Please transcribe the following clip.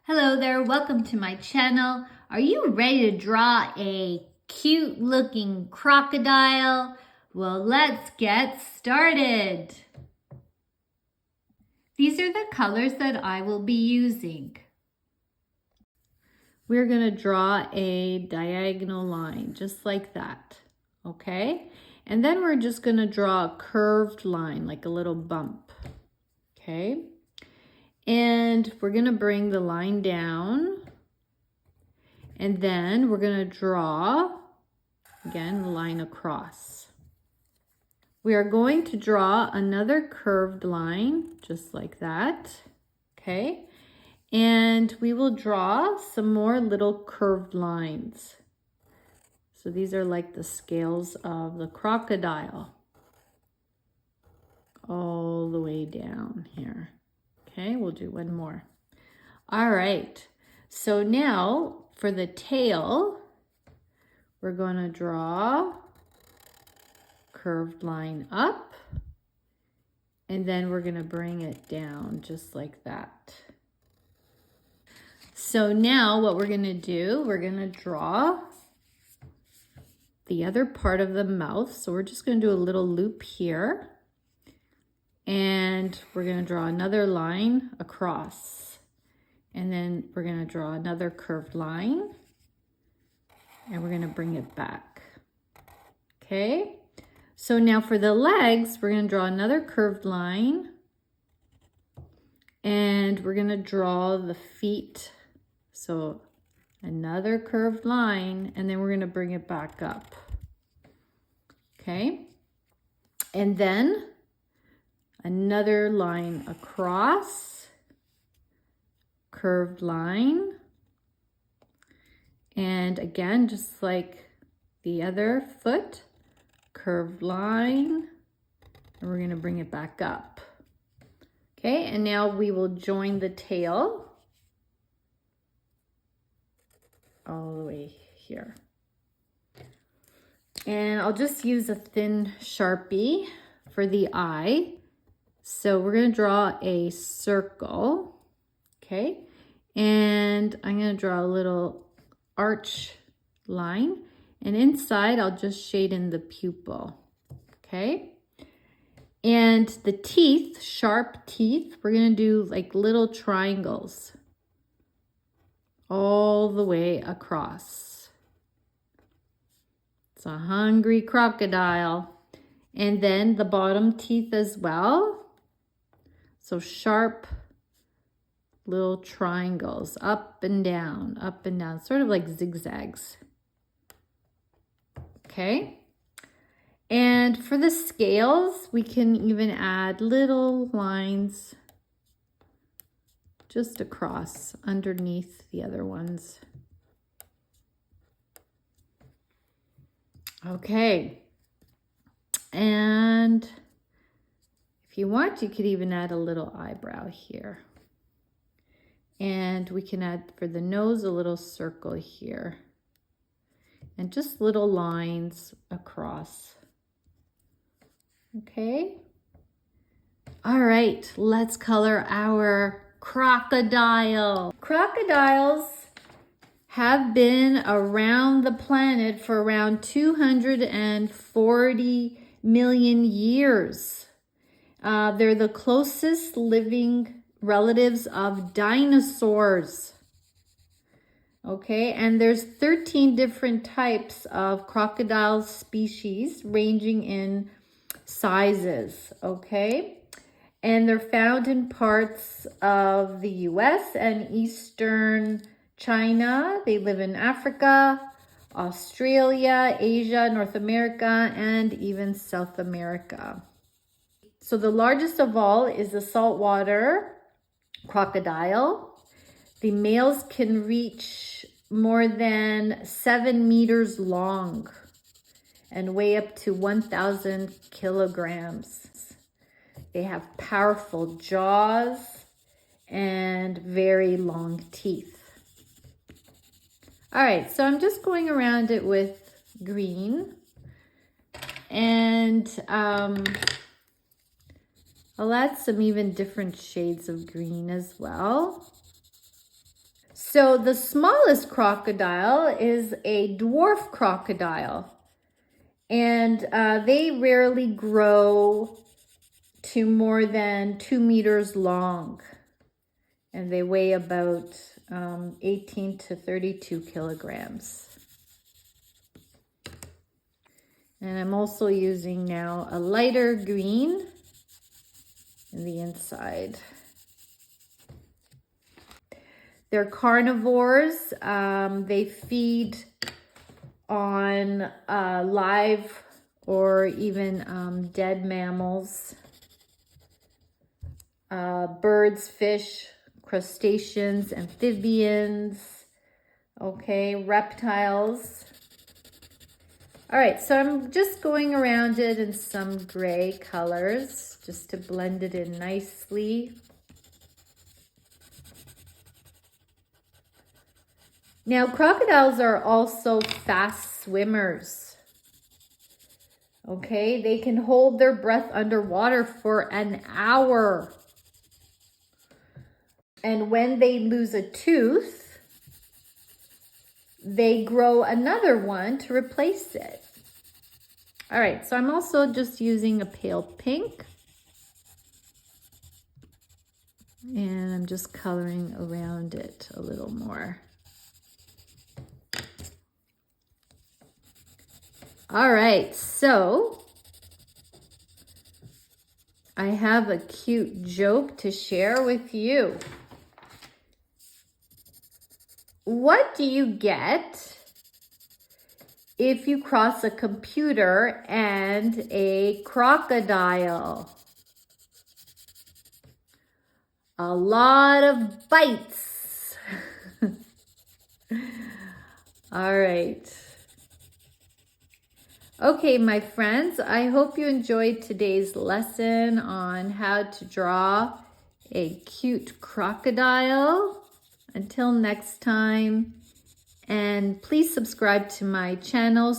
Hello there, welcome to my channel. Are you ready to draw a cute looking crocodile? Well, let's get started. These are the colors that I will be using. We're going to draw a diagonal line just like that, okay? And then we're just going to draw a curved line, like a little bump, okay? And we're going to bring the line down, and then we're going to draw, again, the line across. We are going to draw another curved line, just like that, okay? And we will draw some more little curved lines. So these are like the scales of the crocodile, all the way down here. Okay, we'll do one more. All right, so now for the tail, we're going to draw curved line up, and then we're going to bring it down just like that. So now what we're going to do, we're going to draw the other part of the mouth. So we're just going to do a little loop here. And we're going to draw another line across. And then we're going to draw another curved line. And we're going to bring it back. Okay. So now for the legs, we're going to draw another curved line. And we're going to draw the feet. So another curved line. And then we're going to bring it back up. Okay. And then another line across, curved line, and again, just like the other foot, curved line, and we're going to bring it back up. Okay, and now we will join the tail all the way here. And I'll just use a thin Sharpie for the eye. So we're going to draw a circle, okay? And I'm going to draw a little arch line. And inside, I'll just shade in the pupil, okay? And the teeth, sharp teeth, we're going to do like little triangles all the way across. It's a hungry crocodile. And then the bottom teeth as well. So sharp little triangles up and down, sort of like zigzags. Okay. And for the scales, we can even add little lines just across underneath the other ones. Okay. And if you want, you could even add a little eyebrow here. And we can add for the nose a little circle here. And just little lines across. Okay. All right, let's color our crocodile. Crocodiles have been around the planet for around 240 million years. They're the closest living relatives of dinosaurs. Okay, and there's 13 different types of crocodile species ranging in sizes, okay? And they're found in parts of the US and Eastern China. They live in Africa, Australia, Asia, North America, and even South America. So the largest of all is the saltwater crocodile. The males can reach more than 7 meters long and weigh up to 1,000 kilograms. They have powerful jaws and very long teeth. All right, so I'm just going around it with green, and I'll add some even different shades of green as well. So the smallest crocodile is a dwarf crocodile. And they rarely grow to more than 2 meters long. And they weigh about 18 to 32 kilograms. And I'm also using now a lighter green in the inside. They're carnivores. They feed on live or even dead mammals, birds, fish, crustaceans, amphibians, okay, reptiles. All right, so I'm just going around it in some gray colors just to blend it in nicely. Now, crocodiles are also fast swimmers. Okay, they can hold their breath underwater for an hour. And when they lose a tooth, they grow another one to replace it. All right, so I'm also just using a pale pink. And I'm just coloring around it a little more. All right, so I have a cute joke to share with you. What do you get if you cross a computer and a crocodile? A lot of bites. All right. Okay, my friends, I hope you enjoyed today's lesson on how to draw a cute crocodile. Until next time, and please subscribe to my channel